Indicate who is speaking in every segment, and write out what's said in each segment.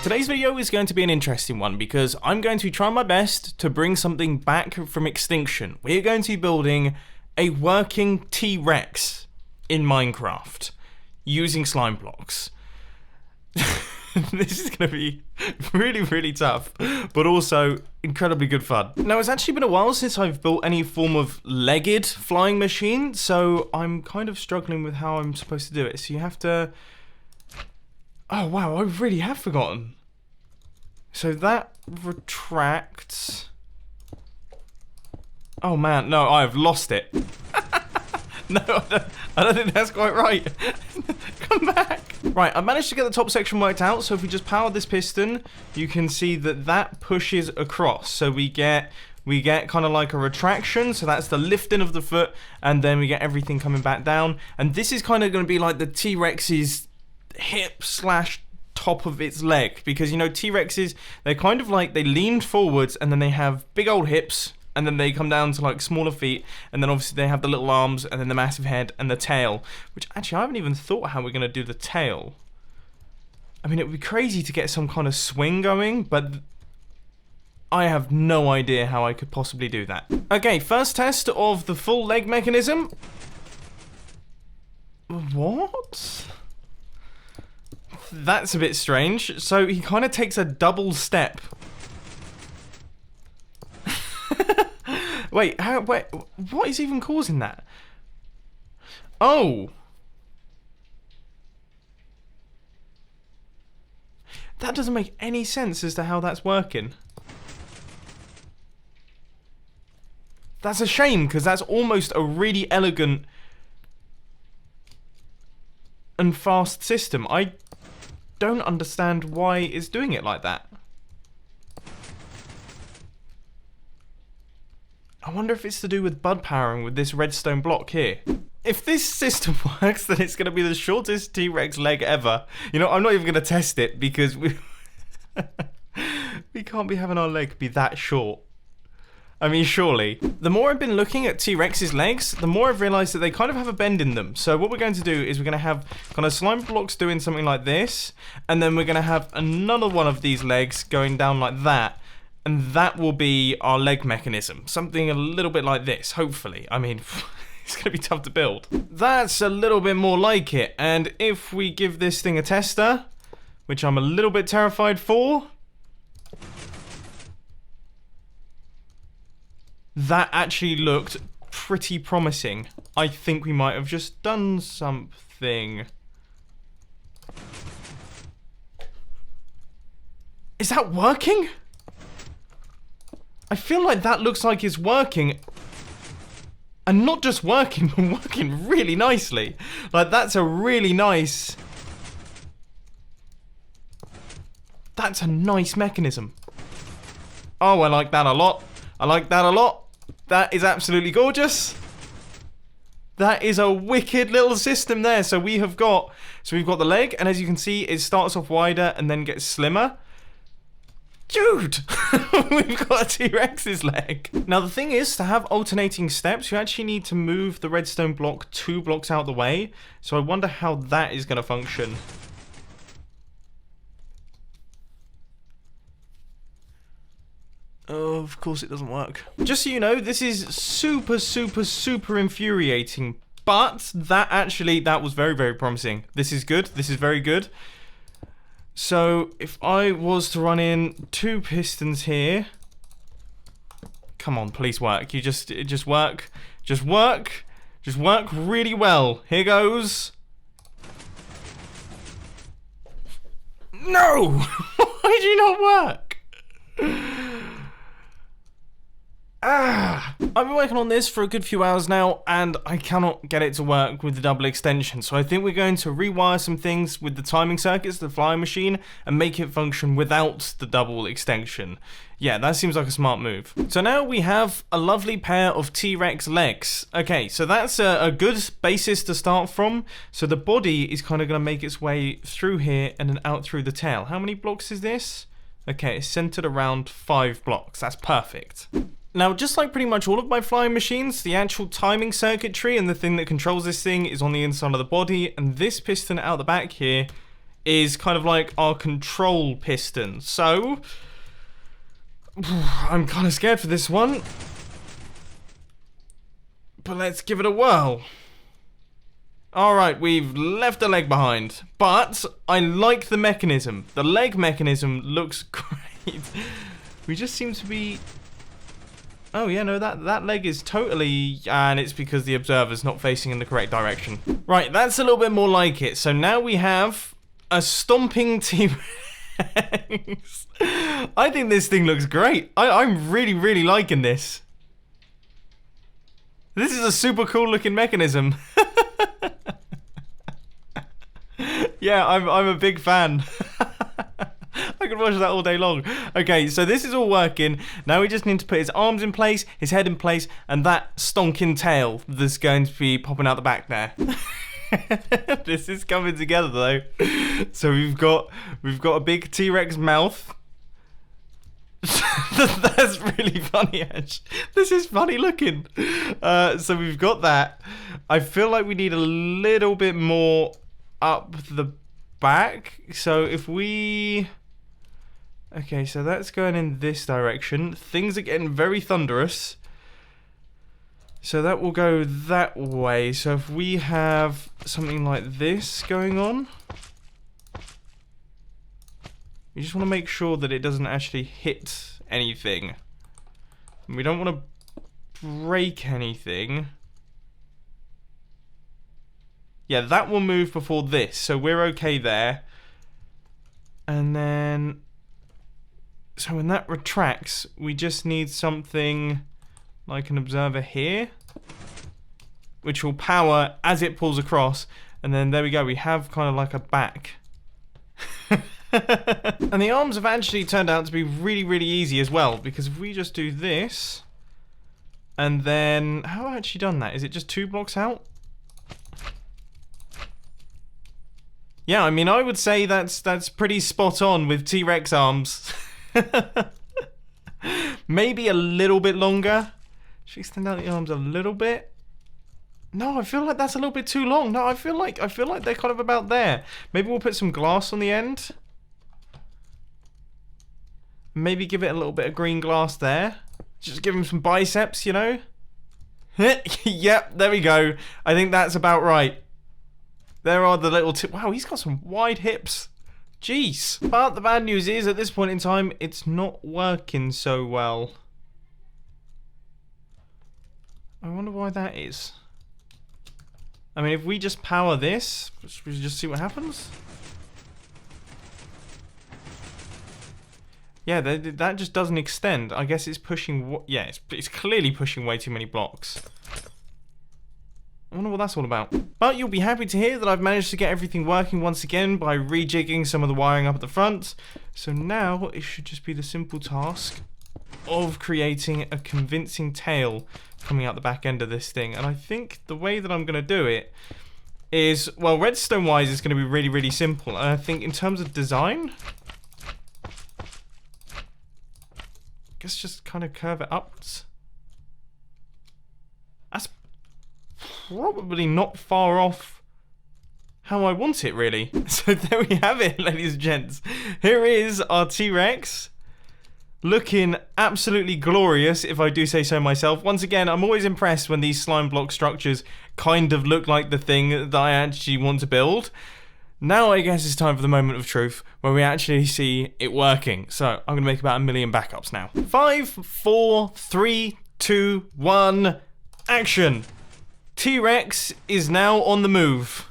Speaker 1: Today's video is going to be an interesting one because I'm going to be trying my best to bring something back from extinction. We're going to be building a working T-Rex in Minecraft using slime blocks. This is going to be really tough, but also incredibly good fun. Now, it's actually been a while since I've built any form of legged flying machine, so I'm kind of struggling with how I'm supposed to do it. So you have to... Oh wow, I really have forgotten. So that retracts. Oh man, no, I've lost it. No, I don't think that's quite right. Come back. Right, I managed to get the top section worked out. So if we just power this piston, you can see that that pushes across. So we get kind of like a retraction. So that's the lifting of the foot, and then we get everything coming back down. And this is kind of going to be like the T-Rex's hip slash top of its leg, because you know T-Rexes, they're kind of like, they lean forwards and then they have big old hips, and then they come down to like smaller feet, and then obviously they have the little arms and then the massive head and the tail, which actually I haven't even thought how we're going to do the tail. I mean, it would be crazy to get some kind of swing going, but I have no idea how I could possibly do that. Okay, first test of the full leg mechanism. What? That's a bit strange. So he kind of takes a double step. Wait, what is even causing that? Oh. That doesn't make any sense as to how that's working. That's a shame, because that's almost a really elegant and fast system. I don't understand why it's doing it like that. I wonder if it's to do with bud powering with this redstone block here. If this system works, then it's going to be the shortest T-Rex leg ever. You know, I'm not even going to test it because we can't be having our leg be that short. I mean, surely. The more I've been looking at T-Rex's legs, the more I've realized that they kind of have a bend in them. So what we're going to do is we're going to have kind of slime blocks doing something like this, and then we're going to have another one of these legs going down like that, and that will be our leg mechanism. Something a little bit like this, hopefully. I mean, it's going to be tough to build. That's a little bit more like it, and if we give this thing a tester, which I'm a little bit terrified for, that actually looked pretty promising. I think we might have just done something. Is that working? I feel like that looks like it's working. And not just working, but working really nicely. Like, that's a really nice... That's a nice mechanism. Oh, I like that a lot. I like that a lot. That is absolutely gorgeous. That is a wicked little system there. So we've got the leg, and as you can see, it starts off wider and then gets slimmer. Dude, we've got a T-Rex's leg. Now the thing is, to have alternating steps, you actually need to move the redstone block 2 blocks out the way. So I wonder how that is going to function. Oh, of course it doesn't work. Just so you know, this is super infuriating. But that was very promising. This is good. This is very good. So if I was to run in 2 pistons here, come on, please work. You just work really well. Here goes. No, why did you not work? I've been working on this for a good few hours now, and I cannot get it to work with the double extension. So I think we're going to rewire some things with the timing circuits, the flying machine, and make it function without the double extension. Yeah, that seems like a smart move. So now we have a lovely pair of T-Rex legs. Okay, so that's a good basis to start from. So the body is kind of going to make its way through here and then out through the tail. How many blocks is this? Okay, it's centered around 5 blocks. That's perfect. Now, just like pretty much all of my flying machines, the actual timing circuitry and the thing that controls this thing is on the inside of the body, and this piston out the back here is kind of like our control piston. So I'm kind of scared for this one, but let's give it a whirl. Alright, we've left a leg behind, but I like the mechanism. The leg mechanism looks great. We just seem to be... Oh yeah, no, that leg is totally... And it's because the observer's not facing in the correct direction. Right, that's a little bit more like it. So now we have a stomping T-Rex. I think this thing looks great. I'm really, really liking this. This is a super cool looking mechanism. Yeah, I'm a big fan. I could watch that all day long. Okay, so this is all working. Now we just need to put his arms in place, his head in place, and that stonking tail that's going to be popping out the back there. This is coming together though. So we've got a big T-Rex mouth. That's really funny, Ash. This is funny looking. So we've got that. I feel like we need a little bit more up the back. So if we... Okay, so that's going in this direction. Things are getting very thunderous. So that will go that way. So if we have something like this going on, we just want to make sure that it doesn't actually hit anything. We don't want to break anything. Yeah, that will move before this, so we're okay there. And then... So when that retracts, we just need something like an observer here, which will power as it pulls across. And then there we go, we have kind of like a back. And the arms have actually turned out to be really, really easy as well, because if we just do this, and then... How have I actually done that? Is it just 2 blocks out? Yeah, I mean, I would say that's pretty spot on with T-Rex arms. Maybe a little bit longer. Should we extend out the arms a little bit? No, I feel like that's a little bit too long. No, I feel like they're kind of about there. Maybe we'll put some glass on the end. Maybe give it a little bit of green glass there. Just give him some biceps, you know? Yep, there we go. I think that's about right. There are the little wow, he's got some wide hips. Jeez. But the bad news is, at this point in time, it's not working so well. I wonder why that is. I mean, if we just power this, should we just see what happens? Yeah, that just doesn't extend. I guess it's pushing... Yeah, it's clearly pushing way too many blocks. I wonder what that's all about. But you'll be happy to hear that I've managed to get everything working once again by rejigging some of the wiring up at the front. So now it should just be the simple task of creating a convincing tail coming out the back end of this thing. And I think the way that I'm going to do it is, well, redstone wise, it's going to be really, really simple. And I think in terms of design, I guess just kind of curve it upwards. That's probably not far off how I want it, really. So there we have it, ladies and gents. Here is our T-Rex, looking absolutely glorious, if I do say so myself. Once again, I'm always impressed when these slime block structures kind of look like the thing that I actually want to build. Now I guess it's time for the moment of truth, where we actually see it working. So I'm going to make about 1 million backups now. 5, 4, 3, 2, 1, action! T-Rex is now on the move.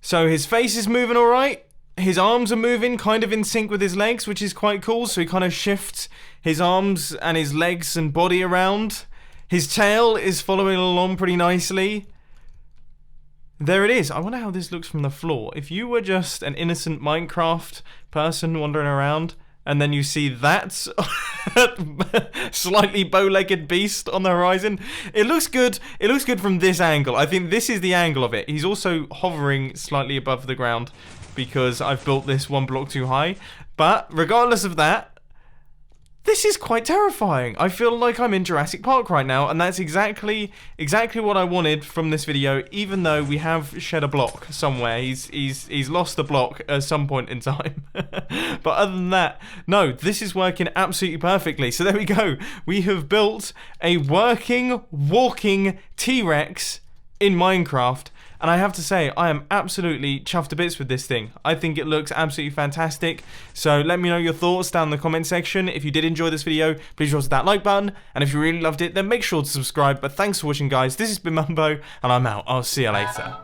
Speaker 1: So his face is moving alright. His arms are moving kind of in sync with his legs, which is quite cool. So he kind of shifts his arms and his legs and body around. His tail is following along pretty nicely. There it is. I wonder how this looks from the floor. If you were just an innocent Minecraft person wandering around, and then you see that slightly bow-legged beast on the horizon, it looks good. It looks good from this angle. I think this is the angle of it. He's also hovering slightly above the ground because I've built this 1 block too high. But regardless of that, This is quite terrifying. I feel like I'm in Jurassic Park right now, and that's exactly what I wanted from this video, even though we have shed a block somewhere. He's lost the block at some point in time. But other than that, no, this is working absolutely perfectly. So there we go. We have built a working, walking T-Rex in Minecraft. And I have to say, I am absolutely chuffed to bits with this thing. I think it looks absolutely fantastic. So let me know your thoughts down in the comment section. If you did enjoy this video, please press that like button. And if you really loved it, then make sure to subscribe. But thanks for watching, guys. This has been Mumbo, and I'm out. I'll see you later.